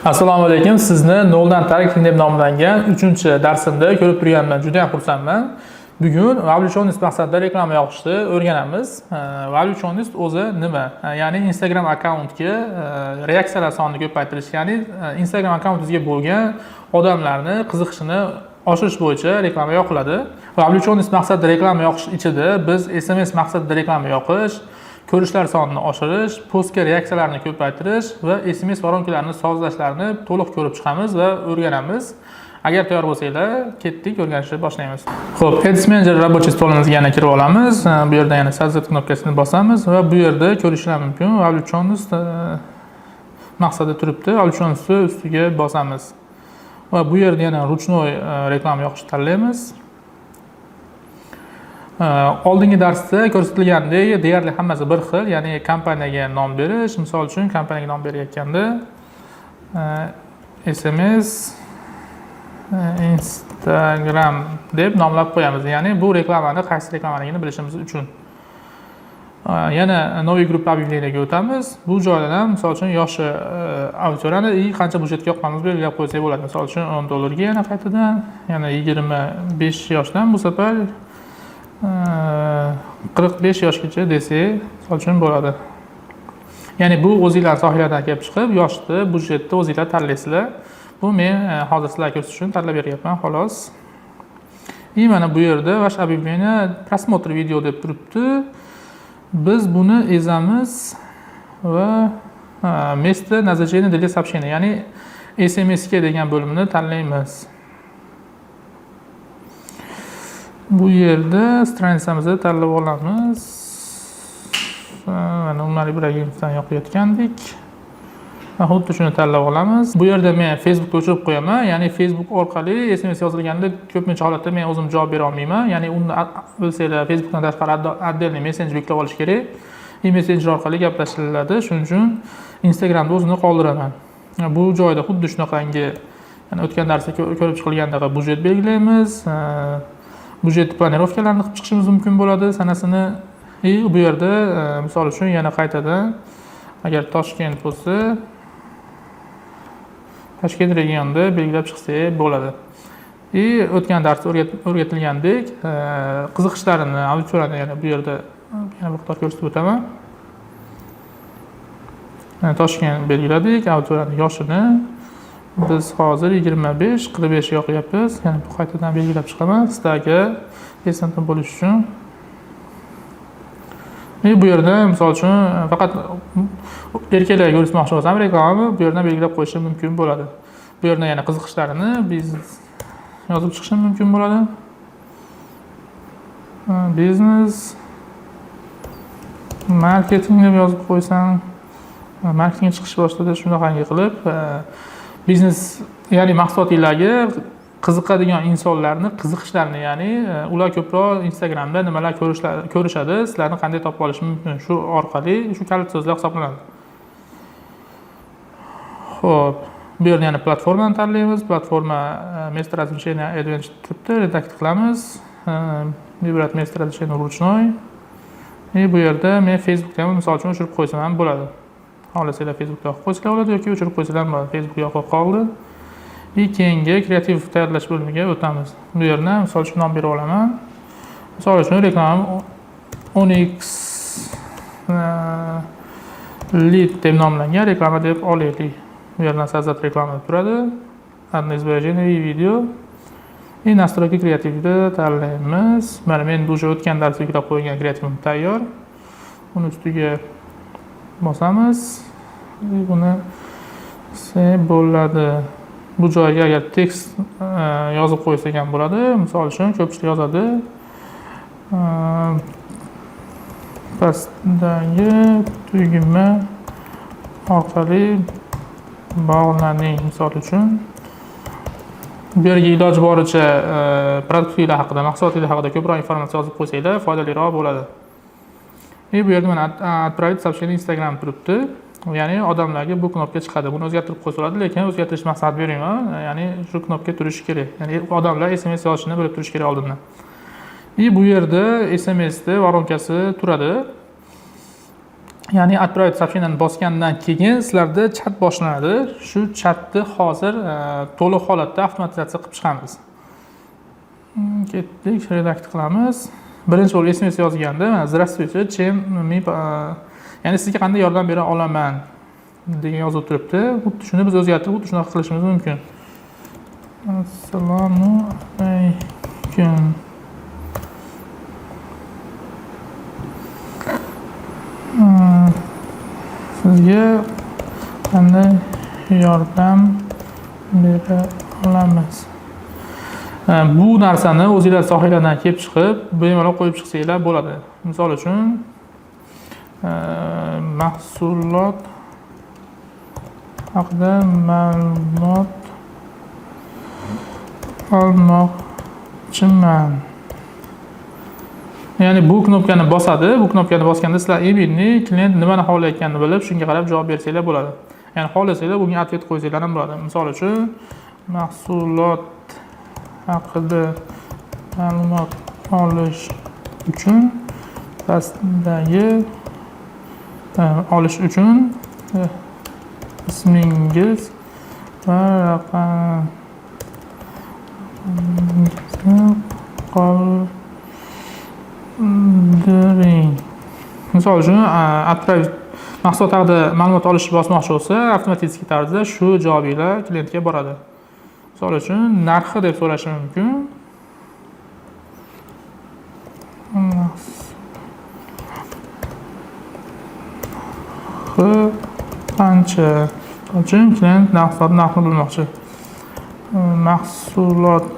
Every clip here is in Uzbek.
Assalomu alaykum. Sizni noldan tarixing deb nomlangan 3-darsimda ko'rib turganimdan juda ham xursandman. Bugun Valutionist maqsadida reklama yoqishni o'rganamiz. Valutionist o'zi nima? Ya'ni Instagram akkauntga reaksiyalar sonini ko'paytirish, ya'ni Instagram akkauntingizga bo'lgan odamlarni qiziqishini oshirish bo'yicha reklama yoqiladi. Valutionist maqsadida reklama yoqish ichida biz SMS maqsadida reklama yoqish, ko'rishlar sonini oshirish, postga reaksiyalarni ko'paytirish va SMS voronkalarni sozlashlarni to'liq ko'rib chiqamiz va o'rganamiz. Agar tayyor bo'lsanglar, ketdik, o'rganishni boshlaymiz. Xo'p, Ads Manager рабочий stolimizga yana kirib olamiz. Bu yerda yana Sazet knopkasini bosamiz va bu yerda ko'rishlar mumkin. Valutionist maqsadida turibdi. Valutionist ustiga bosamiz. Va bu yerda yana ruchnoy reklama yoqishni tanlaymiz. Oldingi darsda ko'rsatilgandek, deyarli hammasi bir xil, ya'ni kompaniyaga nom berish. Misol uchun kompaniyaga nom berayotganda SMS Instagram deb nomlab qo'yamiz. Ya'ni bu reklamani qaysi reklamaligini bilishimiz uchun. Yana noviy gruppa объявлениyaga o'tamiz. Bu joydan ham misol uchun yoshi auditoriyani qancha budjetga yoqqanimizni belgilab qo'ysak bo'ladi. Misol uchun $10 ga yana qaytadan, yana 25 yoshdan bu safar 45 yoshgacha desak, misol uchun bo'ladi. Ya'ni bu o'zingizlar sohalardan kelib chiqib, yoshni, budjetni o'zingizlar tanlaysizlar. Bu men hozir sizlarga ko'rsatish uchun tanlab beryapman, xolos. Mana bu yerda vash объявление просмотр video deb turibdi. Biz buni ezamiz va место назначения для сообщения, ya'ni SMS ga degan bo'limni tanlaymiz. Bu yerda stranitsamizni tanlab olamiz. Mana umumli bir agentlikdan yoqayotgandik. Xuddi shuni tanlab olamiz. Bu yerda men Facebookga o'chirib qo'yaman. Ya'ni Facebook orqali SMS yozilganda ko'pincha holatda men o'zim javob bera olmayman. Ya'ni uni bilsanglar Facebookdan tashqari отдельный messenger yuklab olish kerak. Messenger orqali gaplashiladi. Shuning uchun Instagramda o'zini qoldiraman. Bu joyda xuddi shunaqangi, ya'ni o'tgan darsda ko'rib chiqilgandek budjet belgilaymiz. Budjet planirovkalarini qilib chiqishimiz mumkin bo'ladi, sanasini. Bu yerda misol uchun yana qaytadan agar Toshkent bo'lsa, Toshkent regionida belgilab chiqsak bo'ladi. O'tgan darsda o'rgatilgandek qiziqishlarini, auditoriyani yana bu yerda yana miqdor ko'rsatib o'taman. Toshkent belgiladik, auditoriyani yoshini biz hozir 25-45 yoqyapmiz. Ya'ni bu qaytadan belgilab chiqaman sizlarga eslantira bo'lish uchun. Bu yerda misol uchun faqat erkaklarga ko'rsatmoqchi bo'lsam reklamani bu yerdan belgilab qo'yishim mumkin bo'ladi. Bu yerda yana qiziqishlarini biznes yozib chiqishim mumkin bo'ladi. Biznes marketing deb yozib qo'ysam, marketing chiqish boshladi shunaqangi qilib biznes, ya'ni mahsulotingizga qiziqadigan insonlarni qiziqishlarini, ya'ni ular ko'proq Instagramda nimalar ko'rishadi, sizlarni qanday topib olish mumkin, shu orqali shu kalit so'zlar hisoblanadi. Xo'p, bu yerda yana platformani tanlaymiz. Platforma место размещения advanced turibdi, redakt qilamiz. Vibrat место размещения ручной. Bu yerda men Facebookda ham misol uchun o'chirib qo'ysam ham bo'ladi. Xohlasanglar Facebookda yoqib qo'ysanglar bo'ladi yoki o'chirib qo'ysanglar bo'ladi. Facebook yoqib qoldi. Keyingi kreativ tayyorlash bo'limiga o'tamiz. Bu yerda misol uchun nom berib olaman. Misol uchun reklama Onyx lead deb nomlangan reklama deb olaylik. Bu yerdan Sazet reklama turadi. Одно изображение video. Настройки kreativda tanlaymiz. Mana men bu o'tgan darsda yuklab qo'ygan kreativim tayyor. Uni ustiga bosamiz. Buni bo'ladi. Bu joyga agar tekst yozib qo'ysak ham bo'ladi. Misol uchun ko'pchilik yozadi. Pastdagi tugma orqali bog'laning, misol uchun. Bu yerga iloji boricha produktinglar haqida, mahsulotlar haqida ko'proq informatsiya yozib qo'ysanglar foydaliroq bo'ladi. Bu yerda mana отправить сообщение Instagram turibdi. Ya'ni odamlarga bu knopka chiqadi. Buni o'zgartirib qo'ysa bo'ladi, lekin o'zgartirish maqsad bermayman. Ya'ni shu knopka turishi kerak. Ya'ni odamlar SMS yozishini bilib turishi kerak oldindan. Bu yerda SMS da voronkasi turadi. Ya'ni отправить сообщениeni bosgandan keyin sizlarda chat boshlanadi. Shu chatni hozir to'liq holatda avtomatizatsiya qilib chiqamiz. Ketdik, redakt qilamiz. Birinchi bo'lib SMS yozganda, "Здравствуйте, чем мы..." Ya'ni sizga qanday yordam bera olaman degan yozib turibdi. Xuddi shuni biz o'zgartirib, xuddi shunaqa qilishimiz mumkin. Assalomu alaykum. Sizga qanday yordam bera olamiz? Bu narsani o'zingizlar sohalardan kelib chiqib, bemalol qo'yib chiqsanglar bo'ladi. Misol uchun mahsulot haqida ma'lumot olmoqchiman. Ya'ni bu knopkani bosadi. Bu knopkani bosganda sizlar emailni klient nimani xohlayotganini bilib, shunga qarab javob bersanglar bo'ladi. Ya'ni xohlasanglar bunga atvet qo'ysanglar ham bo'ladi. Misol uchun mahsulot haqida ma'lumot olish uchun pastdagi ismingiz va raqamingizni qoldiring. Misol uchun отправить mahsulot haqida ma'lumot olishni bosmoqchi bo'lsa, avtomatik tarzda shu javobinglar klientga boradi. Misol uchun narxi deb so'rashi mumkin. Qancha? Uchun klient narxni bilmoqchi. Mahsulot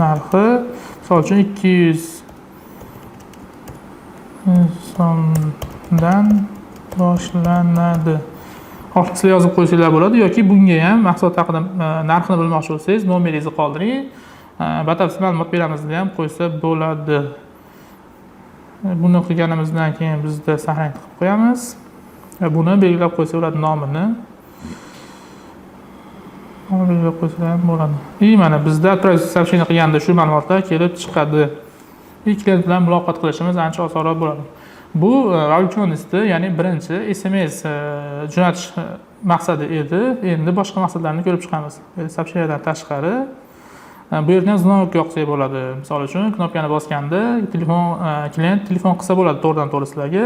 narxi misol uchun 200 so'mdan boshlanadi. Sizlar yozib qo'ysanglar bo'ladi yoki bunga ham mahsulot haqida narxini bilmoqchi bo'lsangiz, nomeringizni qoldiring. Batafsil ma'lumot beramiz deb ham qo'ysa bo'ladi. Buni qilganimizdan keyin bizda sahifani qilib qo'yamiz. Buni belgilab qo'ysa bo'ladi nomini. Belgilab qo'ysa ham bo'ladi. Mana bizda soобщение qilganda shu ma'lumotlar kelib chiqadi. Klient bilan muloqot qilishimiz ancha osonroq bo'ladi. Bu Revolutionist'ni, ya'ni birinchi SMS jo'natish maqsadi edi. Endi boshqa maqsadlarni ko'rib chiqamiz. Soобщениyadan tashqari bu yerda ham znok yoqsak bo'ladi. Misol uchun knopkani bosganda klient telefon qilsa bo'ladi to'g'ridan-to'g'ri sizlarga.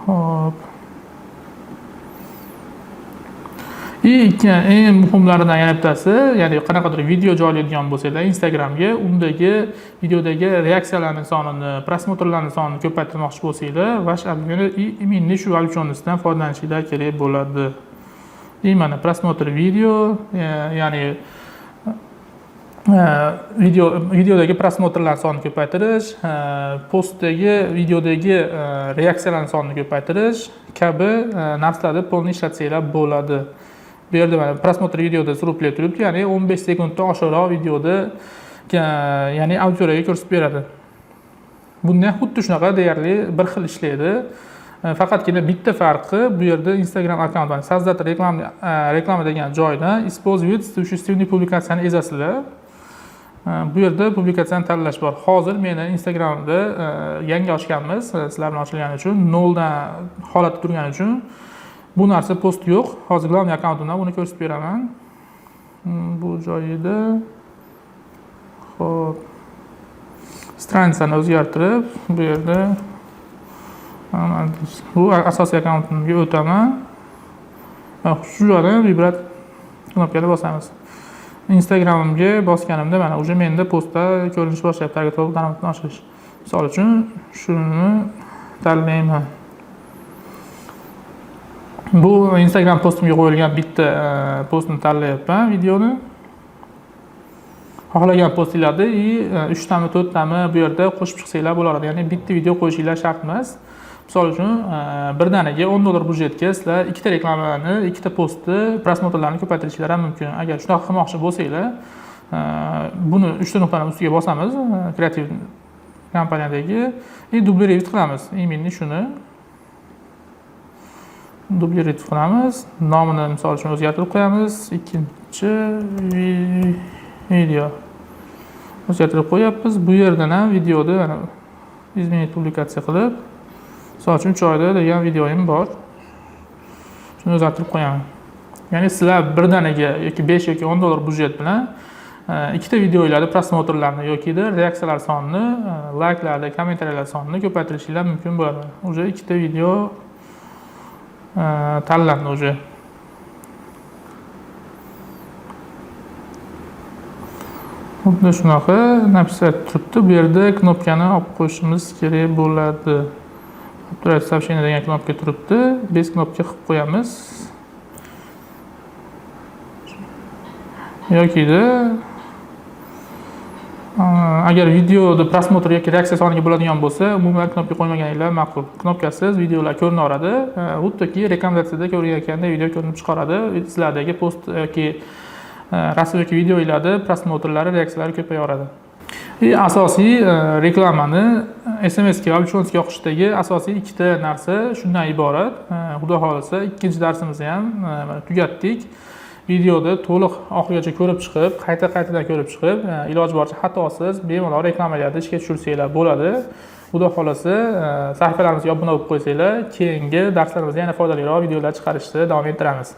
Xo'p. Eng muhimlaridan yana bittasi, ya'ni qanaqadir video joylaydigan bo'lsanglar Instagramga, undagi videodagi reaksiyalarning sonini, prosmotrlarning sonini ko'paytirmoqchi bo'lsanglar, vash imminni shu Revolutionist'dan foydalanishinglar kerak bo'ladi. Mana prosmotr video, ya'ni videodagi prosmotrlar sonini ko'paytirish, postdagi videodagi reaksiyalarning sonini ko'paytirish kabi narsalarni polni ishlatsanglar bo'ladi. Bu yerda mana prosmotr videoda surplay turibdi, ya'ni 15 sekunddan oshiqroq videoda, ya'ni auditoriyaga ko'rsatib beradi. Bundan xuddi shunaqa deyarli bir xil ishlaydi. Faqatgina bitta farqi bu yerda Instagram akkauntini создать reklama degan joyda использовать существенные publikatsiyani ezasizlar. Bu yerda publikatsiyani tanlash bor. Hozir meni Instagramda yangi ochganmiz, sizlar bilan ochilgani uchun, noldan holatda turgani uchun bu narsa post yo'q. Hozir global akkauntimdan buni ko'rsatib beraman. Bu joyida xo'p, stranitsani o'zgartirib, bu yerda bu asosiy akkauntimga o'taman. Shu joyda vibrat knopkani bosamiz. Instagramimga bosganimda mana уже menda postda ko'rinish boshlayapti. Target daromadni oshirish. Misol uchun shuni tanlayman. Bu Instagram postimga qo'yilgan bitta postni tanlayapman, videoni. Xohlagan postinglarni 3 tami, 4 tami bu yerda qo'shib chiqsanglar bo'ladi. Ya'ni bitta video qo'yishinglar shart emas. Misol uchun birdaniga $10 budjetga sizlar ikkita reklamani, ikkita postni, prosmotrlarni ko'paytirishingiz ham mumkin. Agar shunaqa qilmoqchi bo'lsanglar, buni 3 ta nuqtani ustiga bosamiz, kreativ kompaniyadagi dublyeret qilamiz. Imminni shuni dublyeret qilamiz. Nomini misol uchun o'zgartirib qo'yamiz. Ikkinchi video o'zgartirib qo'yapmiz. Bu yerdan ham videoda izmenit publikatsiya qilib, misol uchun 3 oyda degan videoyim bor. Shuni o'zgartirib qo'yaman. Ya'ni sizlar birdaniga yoki 5 yoki 10 dollar budjet bilan ikkita videolarni prosmotrlarni yoki reaksiyalar sonini, layklarni, kommentariyalar sonini ko'paytirishingiz mumkin bo'ladi. Уже ikkita video tanlandi уже. Xuddi shunaqa napisat turibdi. Bu yerda knopkani olib qo'yishimiz kerak bo'ladi. Operatsiya сообщение degan knopka turibdi. Biz knopka qilib qo'yamiz. Yoki agar videoda prosmotr yoki reaksiya soniga bo'ladigan bo'lsa, umuman knopka qo'ymaganinglar ma'qul. Knopkasiz videolar ko'rinaveradi. Xuddiki rekomendatsiyada ko'rganday video ko'rinib chiqaradi. Sizlardagi post yoki rasm yoki videolarda prosmotrlari, reaksiyalari ko'payaveradi. Asosiy reklamani SMSga va Chonska yoqishdagi asosiy ikkita narsa shundan iborat. Xudo xolisa, ikkinchi darsimizni ham tugatdik. Videoda to'liq oxirigacha ko'rib chiqib, qaytadan ko'rib chiqib, iloji boricha xatosiz bemalol reklamalarni ishga tushirsanglar bo'ladi. Xudo xolasa, sahifalarimizga obuna bo'lib qo'ysanglar, keyingi darslarimizda yana foydaliroq videolar chiqarishni davom ettiramiz.